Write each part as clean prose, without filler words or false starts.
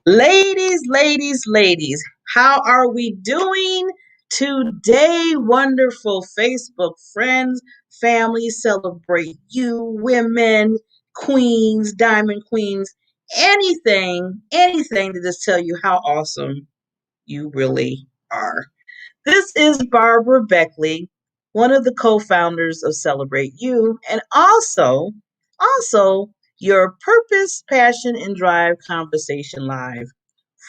Ladies, how are we doing today? Wonderful Facebook friends, family, celebrate you, women, queens, diamond queens, anything to just tell you how awesome you really are. This is Barbara Beckley, one of the co-founders of Celebrate You, and also your Purpose, Passion, and Drive Conversation Live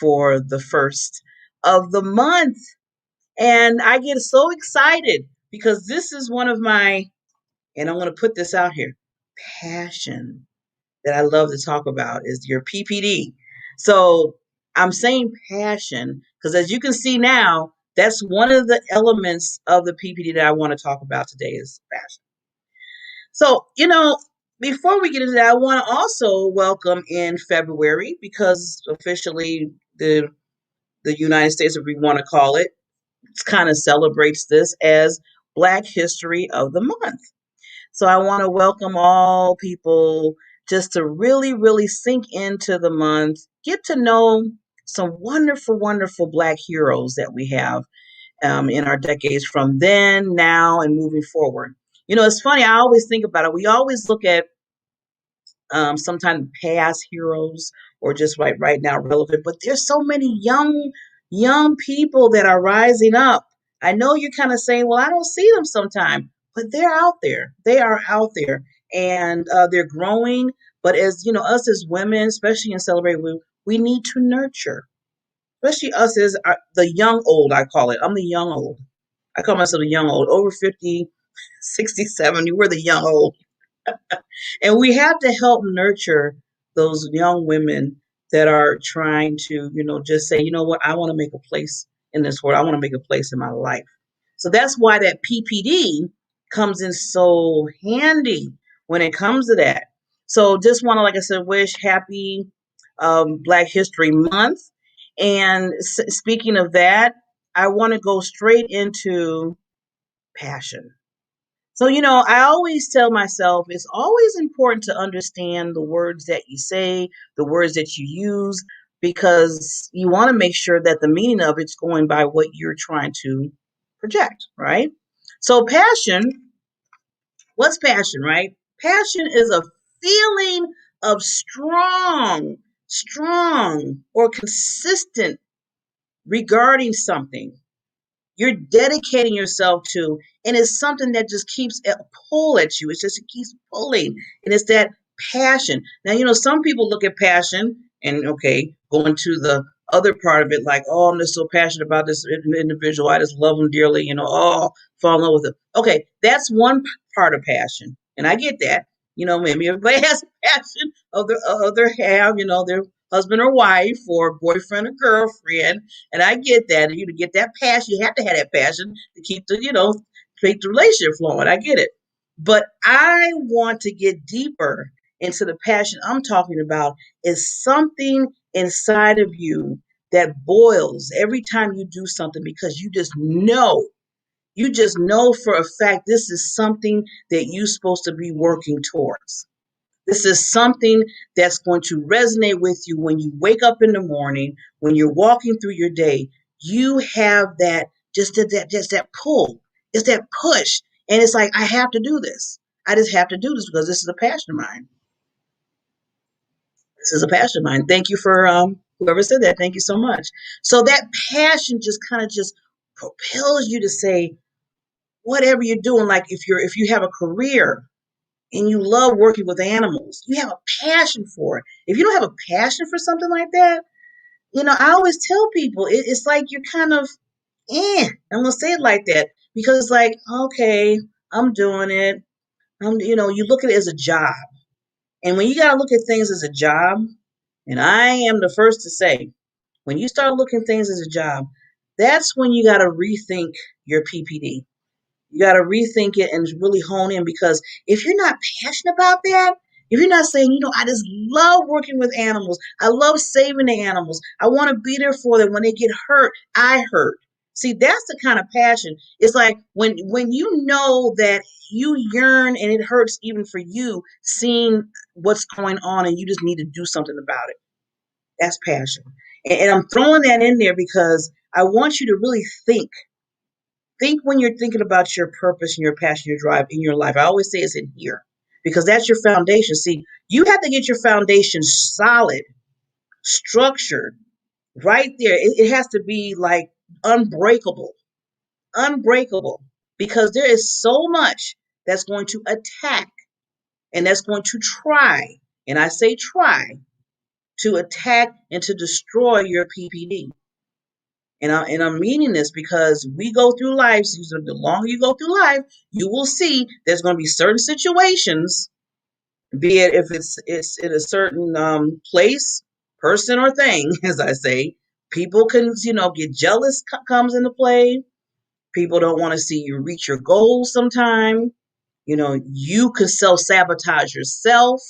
for the first of the month. And I get so excited because this is one of my, and I'm going to put this out here, passion that I love to talk about is your PPD. So I'm saying passion because as you can see now, that's one of the elements of the PPD that I want to talk about today is passion. So, before we get into that, I want to also welcome in February because officially the United States, if we want to call it, kind of celebrates this as Black History of the Month. So I want to welcome all people just to really sink into the month, get to know some wonderful Black heroes that we have in our decades from then, now, and moving forward. It's funny. I always think about it. We always look at sometimes past heroes or just right now relevant, but there's so many young people that are rising up. I know you're kind of saying, well, I don't see them sometime, but they're out there. They are out there, and they're growing. But as you know, us as women, especially in Celebrate, we need to nurture, especially us as the young old. I call it. I'm the young old. I call myself the young old. Over 50, 60, 70. We're the young old. And we have to help nurture those young women that are trying to, just say, you know what, I want to make a place in this world. I want to make a place in my life. So that's why that PPD comes in so handy when it comes to that. So just want to, like I said, wish happy Black History Month. And speaking of that, I want to go straight into passion. So, I always tell myself it's always important to understand the words that you say, the words that you use, because you want to make sure that the meaning of it's going by what you're trying to project, right? So, passion, what's passion, right? Passion is a feeling of strong, or consistent regarding something you're dedicating yourself to, and it's something that just keeps a pull at you. It keeps pulling, and it's that passion. Now, some people look at passion and okay, going to the other part of it, like, oh, I'm just so passionate about this individual. I just love them dearly. Oh, fall in love with them. Okay, that's one part of passion, and I get that. Maybe everybody has a passion of their have, their husband or wife or boyfriend or girlfriend, and I get that. And you to get that passion, you have to have that passion to keep keep the relationship flowing. I get it. But I want to get deeper into the passion I'm talking about is something inside of you that boils every time you do something because you just know for a fact this is something that you're supposed to be working towards. This is something that's going to resonate with you when you wake up in the morning, when you're walking through your day. You have that just that pull. It's that push. And it's like, I have to do this. I just have to do this because this is a passion of mine. This is a passion of mine. Thank you for whoever said that. Thank you so much. So that passion just kind of just propels you to say, whatever you're doing, like if you have a career and you love working with animals, you have a passion for it. If you don't have a passion for something like that, I always tell people it's like you're kind of, I'm gonna say it like that because it's like, okay, I'm doing it. You look at it as a job, and when you gotta look at things as a job, and I am the first to say, when you start looking at things as a job, that's when you gotta rethink your PPD. You got to rethink it and really hone in because if you're not passionate about that, if you're not saying, I just love working with animals, I love saving the animals, I want to be there for them when they get hurt, I hurt. See, that's the kind of passion. It's like when you know that you yearn and it hurts even for you seeing what's going on and you just need to do something about it. That's passion. And I'm throwing that in there because I want you to really think. Think when you're thinking about your purpose and your passion, your drive in your life. I always say it's in here because that's your foundation. See, you have to get your foundation solid, structured, right there. It has to be like unbreakable, unbreakable, because there is so much that's going to attack and that's going to try, and I say try, to attack and to destroy your PPD. And I'm meaning this because we go through life. So the longer you go through life, you will see there's going to be certain situations, be it if it's in a certain place, person, or thing, as I say. People can get jealous comes into play. People don't want to see you reach your goals sometime. You could self sabotage yourself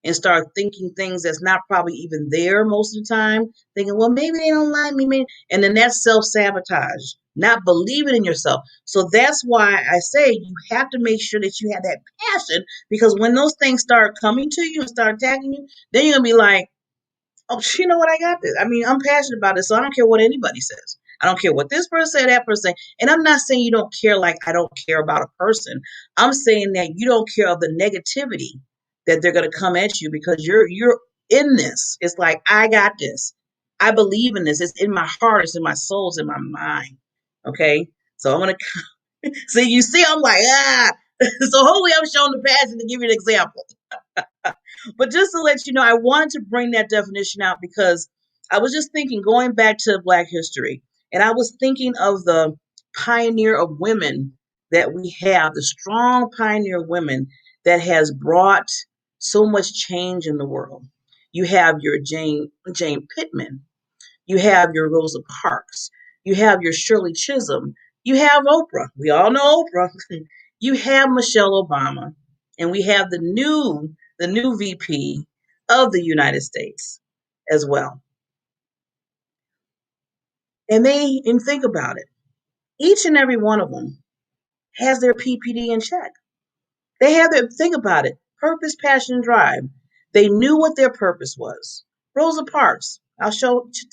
and start thinking things that's not probably even there most of the time, thinking, well, maybe they don't like me, maybe. And then that's self sabotage, not believing in yourself. So that's why I say you have to make sure that you have that passion, because when those things start coming to you and start attacking you, then you're going to be like, oh, you know what? I got this. I mean, I'm passionate about it, so I don't care what anybody says. I don't care what this person said, that person. And I'm not saying you don't care like I don't care about a person. I'm saying that you don't care of the negativity that they're going to come at you because you're in this. It's like, I got this. I believe in this. It's in my heart. It's in my soul. It's in my mind. Okay? So I'm going to see, you see, I'm like, ah. So hopefully I'm showing the passion to give you an example. But just to let you know, I wanted to bring that definition out because I was just thinking, going back to Black history, and I was thinking of the pioneer of women that we have, the strong pioneer women that has brought so much change in the world. You have your Jane Pittman, you have your Rosa Parks. You have your Shirley Chisholm. You have Oprah. We all know Oprah. You have Michelle Obama. And we have the new VP of the United States as well. And think about it. Each and every one of them has their PPD in check. They have their, think about it, purpose, passion, drive. They knew what their purpose was. Rosa Parks,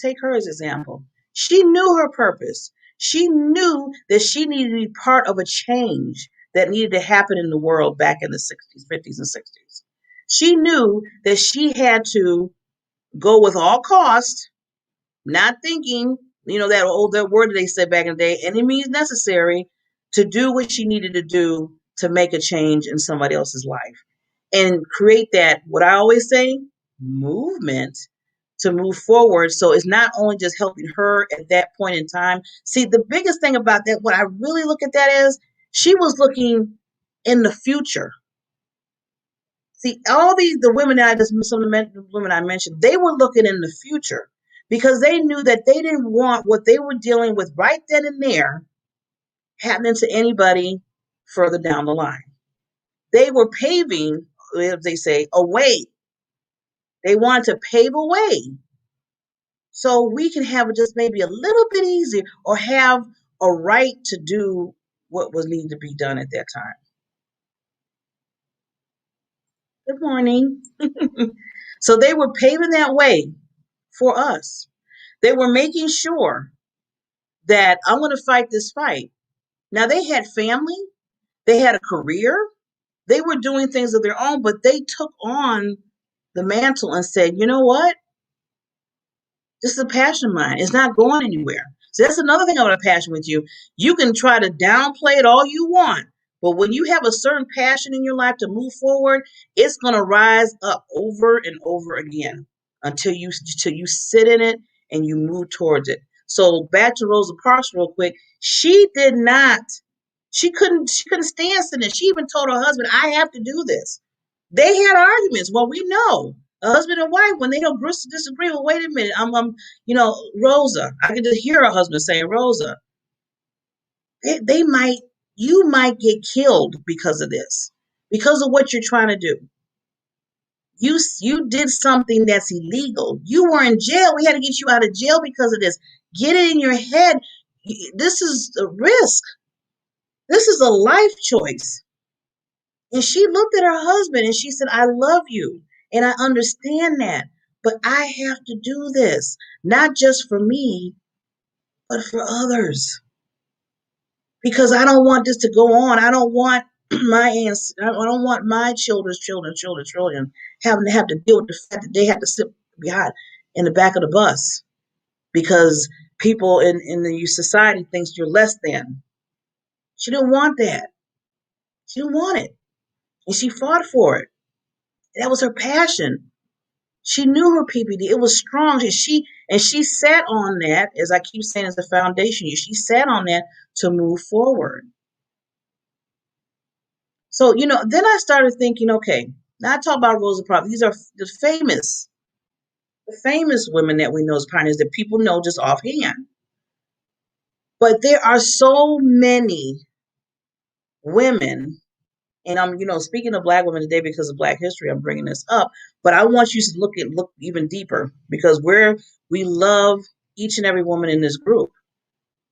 take her as example. She knew her purpose. She knew that she needed to be part of a change that needed to happen in the world back in the 60s, 50s, and 60s. She knew that she had to go with all cost, not thinking, that word that they said back in the day, any means necessary, to do what she needed to do to make a change in somebody else's life and create that, what I always say, movement to move forward. So it's not only just helping her at that point in time. See, the biggest thing about that, what I really look at that is, she was looking in the future. See, all the women that some of the women I mentioned, they were looking in the future because they knew that they didn't want what they were dealing with right then and there happening to anybody further down the line. They were paving, as they say, a way. They wanted to pave a way so we can have it just maybe a little bit easier, or have a right to do what was needed to be done at that time. Good morning. So they were paving that way for us. They were making sure that I'm going to fight this fight. Now, they had family, they had a career, they were doing things of their own, but they took on the mantle and said, you know what? This is a passion of mine. It's not going anywhere. So that's another thing about a passion with you. You can try to downplay it all you want, but when you have a certain passion in your life to move forward, it's going to rise up over and over again until you sit in it and you move towards it. So back to Rosa Parks real quick. She did not. She couldn't stand sitting. She even told her husband, "I have to do this." They had arguments. Well, we know a husband and wife, when they don't disagree. Well, wait a minute. Rosa. I can just hear her husband saying, Rosa, they might, you might get killed because of this, because of what you're trying to do. You did something that's illegal. You were in jail. We had to get you out of jail because of this. Get it in your head. This is a risk. This is a life choice. And she looked at her husband and she said, I love you. And I understand that. But I have to do this, not just for me, but for others. Because I don't want this to go on. I don't want my aunts, I don't want my children having to have to deal with the fact that they have to sit behind in the back of the bus because people in the society thinks you're less than. She didn't want that. She didn't want it. And she fought for it. That was her passion. She knew her PPD. It was strong. And she sat on that, as I keep saying, as the foundation. She sat on that to move forward. So, then I started thinking, okay, now I talk about Rosa Parks. These are the famous women that we know as pioneers that people know just offhand. But there are so many women, and I'm, speaking of Black women today because of Black history, I'm bringing this up. But I want you to look even deeper because we love each and every woman in this group.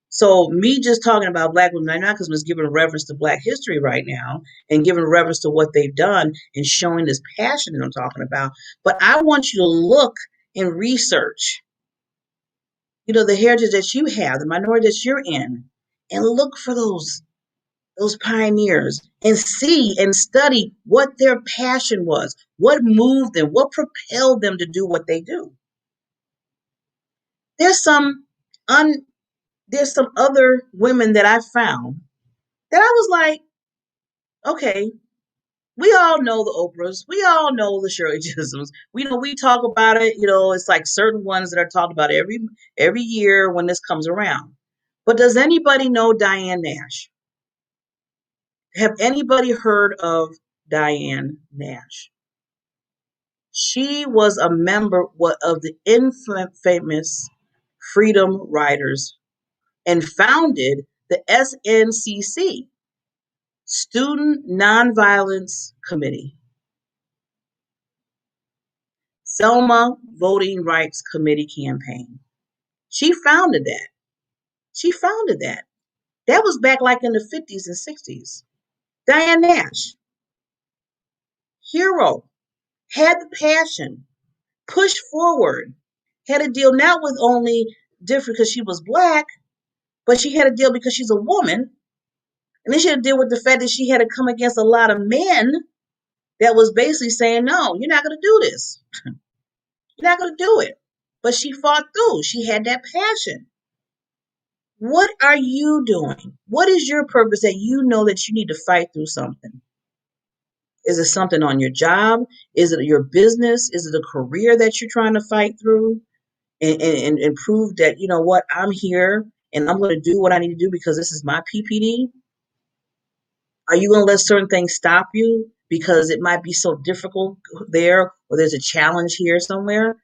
So me just talking about Black women right now because I'm just giving reference to Black history right now and giving reference to what they've done and showing this passion that I'm talking about. But I want you to look and research, the heritage that you have, the minority that you're in, and look for those pioneers and see and study what their passion was, what moved them, what propelled them to do what they do. There's some un, there's some other women that I found that I was like, okay, we all know the Oprahs, we all know the Shirley Chisholms. We talk about it. It's like certain ones that are talked about every year when this comes around. But does anybody know Diane Nash? Have anybody heard of Diane Nash? She was a member of the infamous Freedom Riders and founded the SNCC, Student Nonviolence Committee, Selma Voting Rights Committee campaign. She founded that. She founded that. That was back like in the 50s and 60s. Diane Nash, hero, had the passion, pushed forward, had a deal not with only different because she was Black, but she had a deal because she's a woman. And then she had to deal with the fact that she had to come against a lot of men that was basically saying, no, you're not going to do this. You're not going to do it. But she fought through. She had that passion. What are you doing? What is your purpose that you know that you need to fight through something? Is it something on your job? Is it your business? Is it a career that you're trying to fight through and prove that, you know what, I'm here and I'm going to do what I need to do because this is my PPD? Are you going to let certain things stop you because it might be so difficult there or there's a challenge here somewhere?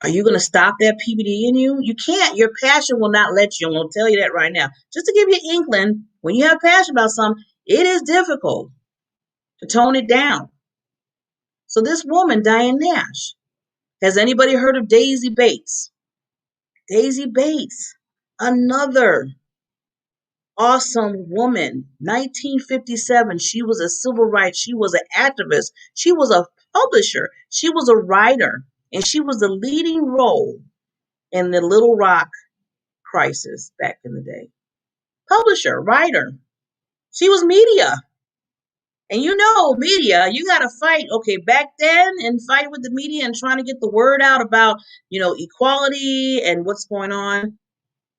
Are you going to stop that PPD in you? You can't. Your passion will not let you. I'm going to tell you that right now. Just to give you an inkling, when you have passion about something, it is difficult to tone it down. So this woman, Diane Nash, has anybody heard of Daisy Bates? Daisy Bates, another awesome woman. 1957, she was a civil rights, she was an activist, she was a publisher, she was a writer, and she was the leading role in the Little Rock crisis back in the day. Publisher, writer. She was media. And media, you got to fight, okay, back then and fight with the media and trying to get the word out about, equality and what's going on.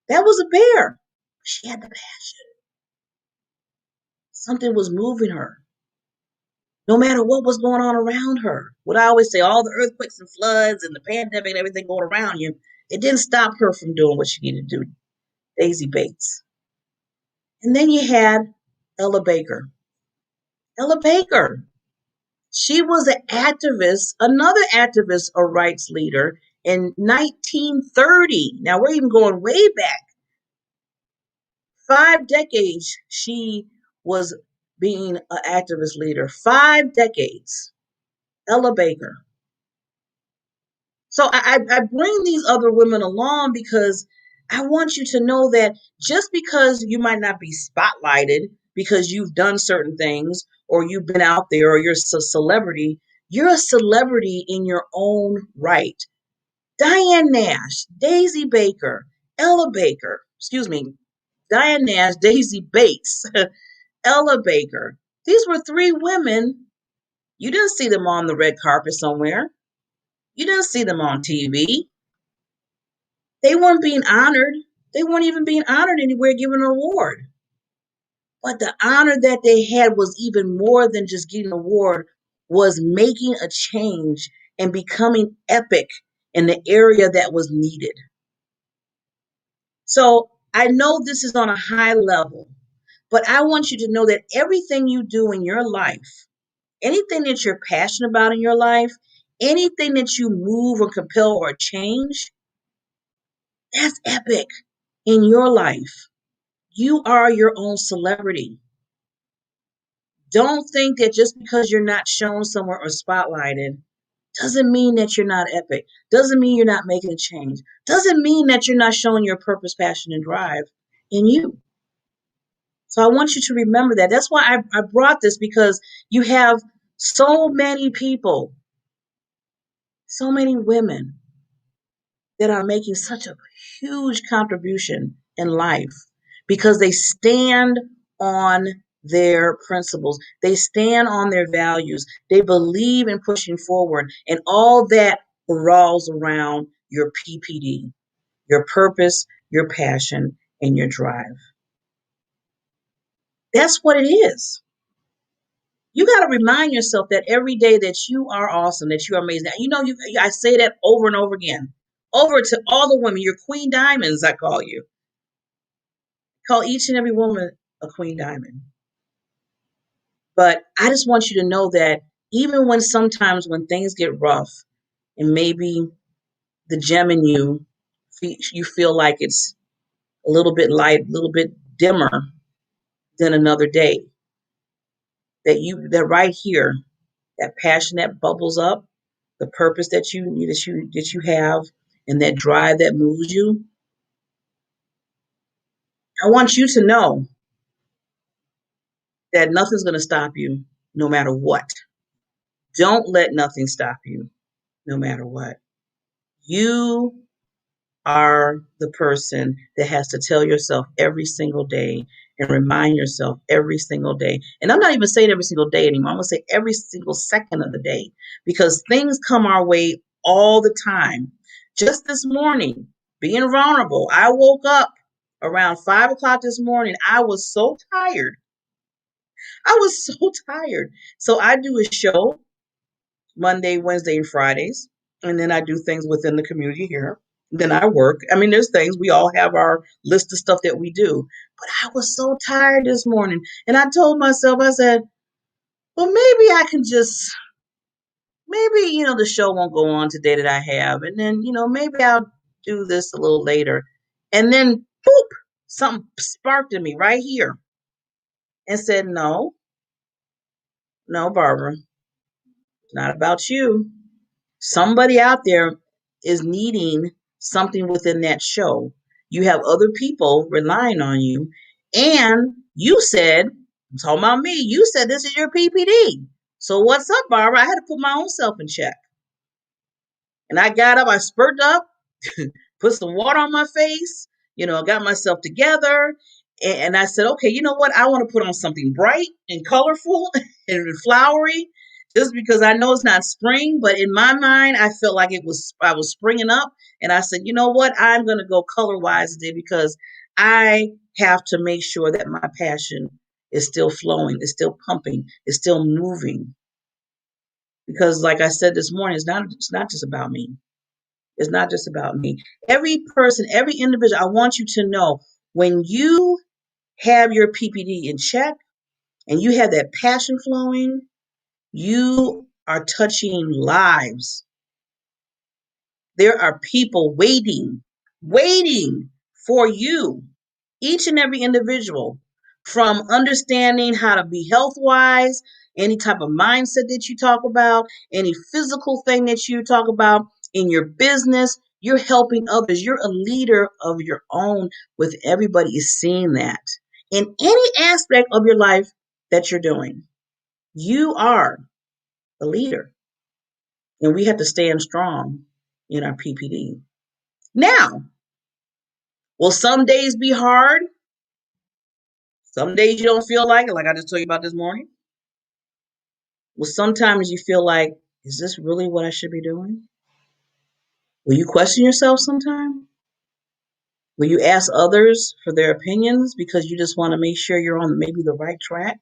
That was a bear. She had the passion. Something was moving her. No matter what was going on around her. What I always say, all the earthquakes and floods and the pandemic and everything going around you, it didn't stop her from doing what she needed to do. Daisy Bates. And then you had Ella Baker. Ella Baker. She was an activist, another activist or rights leader in 1930. Now we're even going way back. 5 decades she was being an activist leader. 5 decades. Ella Baker. So I bring these other women along because I want you to know that just because you might not be spotlighted because you've done certain things or you've been out there or you're a celebrity in your own right. Diane Nash, Daisy Baker, Ella Baker, excuse me, Diane Nash, Daisy Bates, Ella Baker. These were three women. You didn't see them on the red carpet somewhere. You didn't see them on TV. They weren't being honored. They weren't even being honored anywhere, given an award. But the honor that they had was even more than just getting an award, was making a change and becoming epic in the area that was needed. So I know this is on a high level, but I want you to know that everything you do in your life, anything that you're passionate about in your life, anything that you move or compel or change, that's epic in your life. You are your own celebrity. Don't think that just because you're not shown somewhere or spotlighted doesn't mean that you're not epic. Doesn't mean you're not making a change. Doesn't mean that you're not showing your purpose, passion, and drive in you. So I want you to remember that. That's why I brought this, because you have so many people, so many women that are making such a huge contribution in life because they stand on their principles. They stand on their values. They believe in pushing forward, and all that revolves around your PPD, your purpose, your passion, and your drive. That's what it is. You got to remind yourself that every day that you are awesome, that you are amazing. You know, I say that over and over again, over to all the women. You're queen diamonds, I call you. Call each and every woman a queen diamond. But I just want you to know that even when sometimes when things get rough and maybe the gem in you, you feel like it's a little bit light, a little bit dimmer than another day, that right here, that passion that bubbles up, the purpose that you have, and that drive that moves you. I want you to know that nothing's going to stop you no matter what. Don't let nothing stop you no matter what. You are the person that has to tell yourself every single day and remind yourself every single day. And I'm not even saying every single day anymore. I'm going to say every single second of the day, because things come our way all the time. Just this morning, being vulnerable, I woke up around 5 o'clock this morning. I was so tired. I was so tired. So I do a show Monday, Wednesday, and Fridays. And then I do things within the community here. Then I work. I mean, there's things, we all have our list of stuff that we do. But I was so tired this morning. And I told myself, I said, well, maybe I can just, maybe, the show won't go on today that I have. And then, maybe I'll do this a little later. And then, boop, something sparked in me right here and said, no, no, Barbara, it's not about you. Somebody out there is needing something within that show. You have other people relying on you. And you said, I'm talking about me, you said this is your PPD. So what's up, Barbara? I had to put my own self in check. And I got up, I spurted up, put some water on my face, got myself together. And I said, okay, you know what? I want to put on something bright and colorful and flowery, just because I know it's not spring, but in my mind, I felt like I was springing up. And I said, you know what? I'm going to go color wise today, because I have to make sure that my passion is still flowing, is still pumping, is still moving. Because like I said this morning, it's not just about me. It's not just about me. Every person, every individual, I want you to know, when you have your PPD in check and you have that passion flowing, you are touching lives. There are people waiting for you, each and every individual, from understanding how to be health wise, any type of mindset that you talk about, any physical thing that you talk about in your business. You're helping others. You're a leader of your own, with everybody is seeing that in any aspect of your life that you're doing. You are a leader, and we have to stand strong. in our PPD. Now, will some days be hard? Some days you don't feel like I just told you about this morning. Well, sometimes you feel like, is this really what I should be doing? Will you question yourself sometime? Will you ask others for their opinions because you just want to make sure you're on maybe the right track?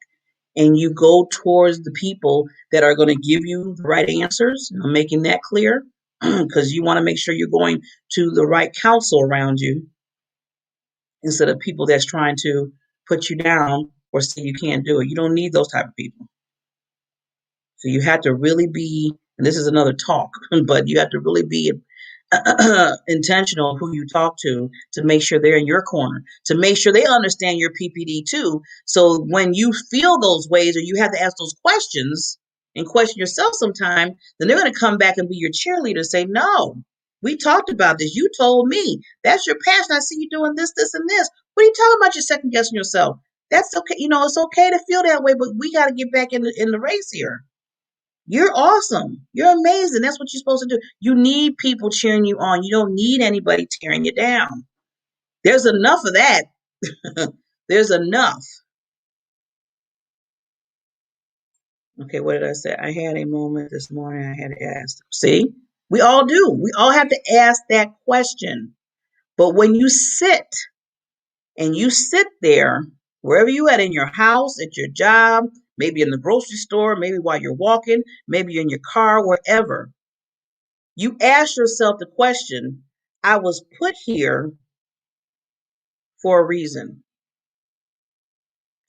And you go towards the people that are going to give you the right answers. I'm making that clear because you want to make sure you're going to the right counsel around you instead of people that's trying to put you down or say you can't do it. You don't need those type of people. So you have to really be, and this is another talk, but you have to really be intentional who you talk to make sure they're in your corner, to make sure they understand your PPD too. So when you feel those ways or you have to ask those questions and question yourself sometime, then they're going to come back and be your cheerleader and say, no, we talked about this. You told me that's your passion. I see you doing this, this, and this. What are you talking about? You're second guessing yourself. That's okay. It's okay to feel that way, but we got to get back in the race here. You're awesome. You're amazing. That's what you're supposed to do. You need people cheering you on. You don't need anybody tearing you down. There's enough of that. There's enough. Okay, what did I say? I had a moment this morning I had to ask. See, we all do. We all have to ask that question. But when you sit and you sit there, wherever you at, in your house, at your job, maybe in the grocery store, maybe while you're walking, maybe in your car, wherever, you ask yourself the question, I was put here for a reason.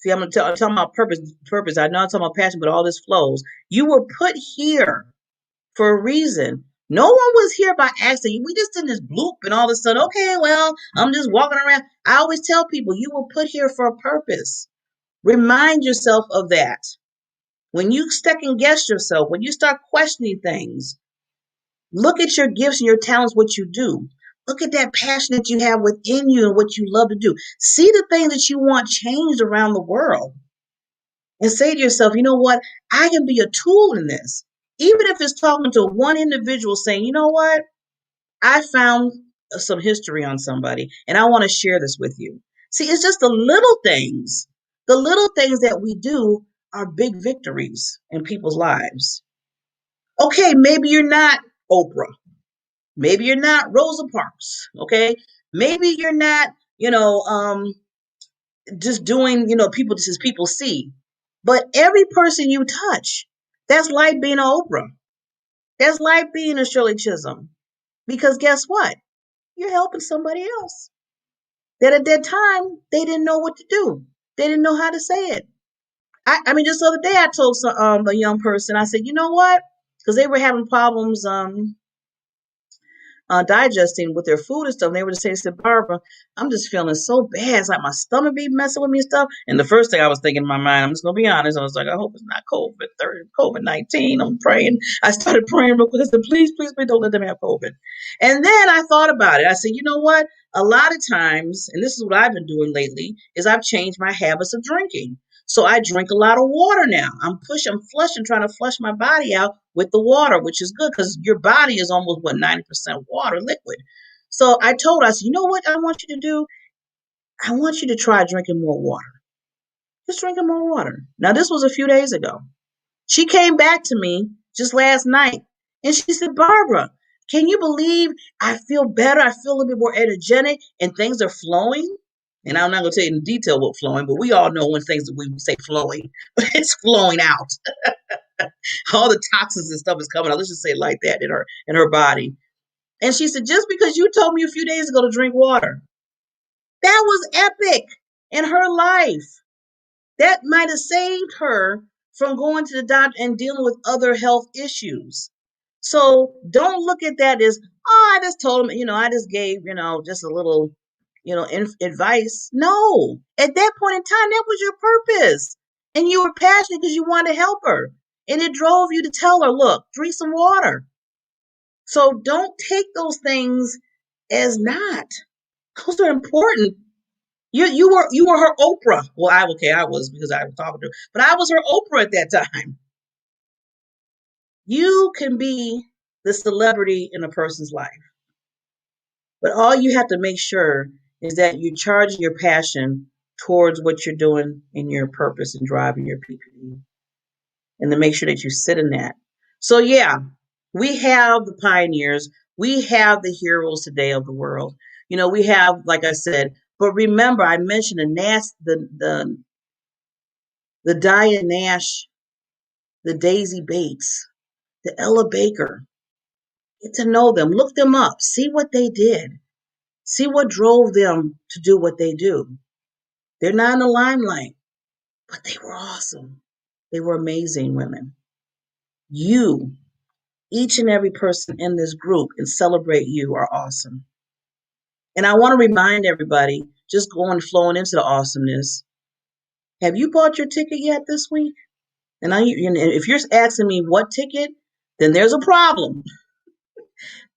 See, I'm talking about purpose. Purpose. I know I'm talking about passion, but all this flows. You were put here for a reason. No one was here by accident. We just did this bloop and all of a sudden, okay, well, I'm just walking around. I always tell people you were put here for a purpose. Remind yourself of that. When you second guess yourself, when you start questioning things, look at your gifts and your talents, what you do. Look at that passion that you have within you and what you love to do. See the things that you want changed around the world and say to yourself, you know what? I can be a tool in this. Even if it's talking to one individual saying, you know what? I found some history on somebody and I want to share this with you. See, it's just the little things. The little things that we do are big victories in people's lives. Okay, maybe you're not Oprah. Maybe you're not Rosa Parks, okay? Maybe you're not, just doing, people just as people see. But every person you touch, that's like being an Oprah. That's like being a Shirley Chisholm. Because guess what? You're helping somebody else. That at that time, they didn't know what to do. They didn't know how to say it. I mean, just the other day, I told a young person, I said, you know what? Because they were having problems digesting with their food and stuff. And they would say, I said, Barbara, I'm just feeling so bad. It's like my stomach be messing with me and stuff. And the first thing I was thinking in my mind, I'm just gonna be honest, I was like, I hope it's not COVID-19. I'm praying. I started praying real quick. I said, please, please, please don't let them have COVID. And then I thought about it. I said, you know what? A lot of times, and this is what I've been doing lately, is I've changed my habits of drinking. So I drink a lot of water now. I'm flushing, trying to flush my body out with the water, which is good because your body is almost 90% water liquid. So I told her, I said, you know what I want you to do? I want you to try drinking more water. Just drinking more water. Now, this was a few days ago. She came back to me just last night and she said, Barbara, can you believe I feel better? I feel a little bit more energetic and things are flowing. And I'm not going to tell you in detail what flowing, but we all know when things that we say flowing, but it's flowing out. All the toxins and stuff is coming out. Let's just say it like that in her body. And she said, just because you told me a few days ago to drink water, that was epic in her life. That might have saved her from going to the doctor and dealing with other health issues. So don't look at that as, oh, I just told him, I just gave, just a little, advice. No, at that point in time, that was your purpose. And you were passionate because you wanted to help her. And it drove you to tell her, look, drink some water. So don't take those things as not. Those are important. You were her Oprah. Well, I was because I was talking to her, but I was her Oprah at that time. You can be the celebrity in a person's life. But all you have to make sure is that you're charging your passion towards what you're doing in your purpose and driving your PPD, and to make sure that you sit in that. So yeah, we have the pioneers, we have the heroes today of the world. We have, like I said, but remember, I mentioned the Diane Nash, the Daisy Bates, the Ella Baker. Get to know them, look them up, see what they did, see what drove them to do what they do. They're not in the limelight, but they were awesome. They were amazing women. You, each and every person in this group, and Celebrate You, are awesome. And I want to remind everybody, just going flowing into the awesomeness, have you bought your ticket yet this week? And if you're asking me what ticket, then there's a problem.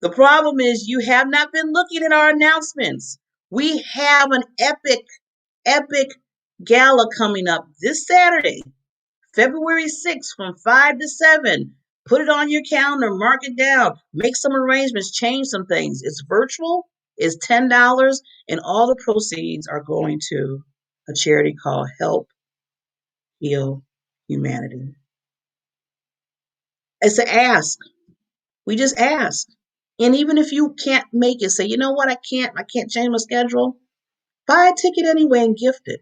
The problem is you have not been looking at our announcements. We have an epic gala coming up this Saturday, February 6th from 5 to 7. Put it on your calendar, mark it down, make some arrangements, change some things. It's virtual, it's $10, and all the proceeds are going to a charity called Help Heal Humanity. It's an ask. We just ask. And even if you can't make it, say, you know what, I can't change my schedule. Buy a ticket anyway and gift it.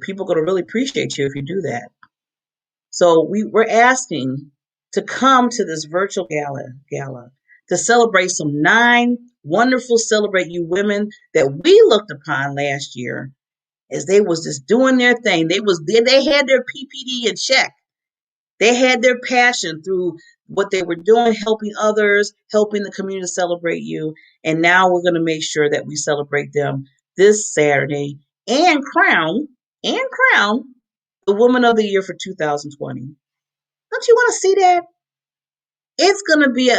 People are going to really appreciate you if you do that. So we're asking to come to this virtual gala to celebrate some 9 wonderful Celebrate You women that we looked upon last year as they was just doing their thing. They had their PPD in check. They had their passion through what they were doing, helping others, helping the community celebrate you. And now we're going to make sure that we celebrate them this Saturday and crown the Woman of the Year for 2020. Don't you want to see that? It's going to be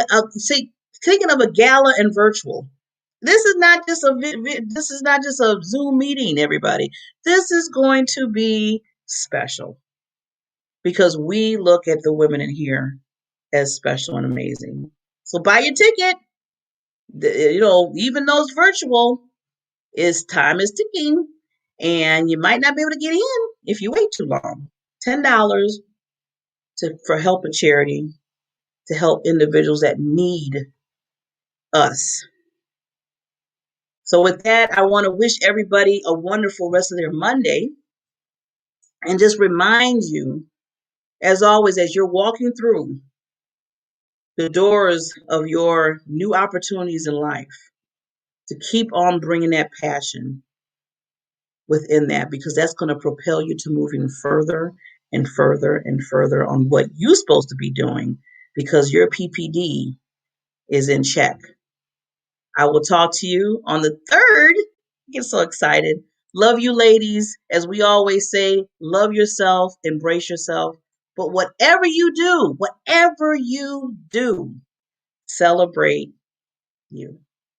thinking of a gala and virtual. This is not just a Zoom meeting, everybody. This is going to be special because we look at the women in here as special and amazing. So buy your ticket. Even though it's virtual, time is ticking, and you might not be able to get in if you wait too long. $10 for help and charity to help individuals that need us. So with that, I want to wish everybody a wonderful rest of their Monday, and just remind you, as always, as you're walking through the doors of your new opportunities in life, to keep on bringing that passion within that, because that's going to propel you to moving further and further and further on what you're supposed to be doing, because your PPD is in check. I will talk to you on the 3rd. I get so excited. Love you, ladies. As we always say, love yourself, embrace yourself. But whatever you do, celebrate you.